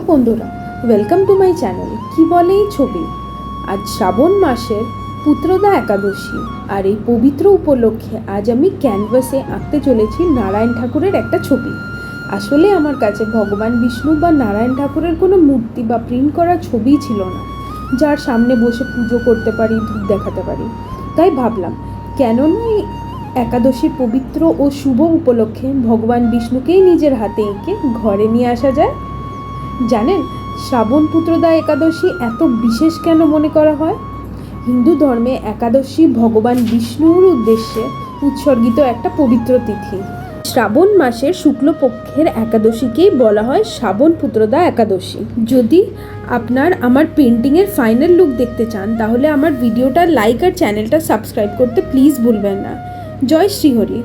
Hello বন্ধুরা, welcome to my channel. কি বলে এই ছবি? আজ শ্রাবণ মাসের পুত্রদা একাদশী, আর এই পবিত্র উপলক্ষে আজ আমি ক্যানভাসে আঁকতে চলেছি নারায়ণ ঠাকুরের একটা ছবি। আসলে আমার কাছে ভগবান বিষ্ণু বা নারায়ণ ঠাকুরের কোনো মূর্তি বা প্রিন্ট করা ছবিই ছিল না, যার সামনে বসে পুজো করতে পারি, ধূপ দেখাতে পারি। তাই ভাবলাম, কেন নয় একাদশীর পবিত্র ও শুভ উপলক্ষে ভগবান বিষ্ণুকেই নিজের হাতে এঁকে ঘরে নিয়ে আসা যায়। জানেন, শ্রাবণ পুত্রদা একাদশী এত বিশেষ কেন মনে করা হয়? হিন্দু ধর্মে একাদশী ভগবান বিষ্ণুর উদ্দেশ্যে উৎসর্গিত একটা পবিত্র তিথি। শ্রাবণ মাসের শুক্লপক্ষের একাদশীকেই বলা হয় শ্রাবণ পুত্রদা একাদশী। যদি আপনার আমার পেন্টিংয়ের ফাইনাল লুক দেখতে চান, তাহলে আমার ভিডিওটা লাইক আর চ্যানেলটা সাবস্ক্রাইব করতে প্লিজ ভুলবেন না। জয় শ্রীহরি।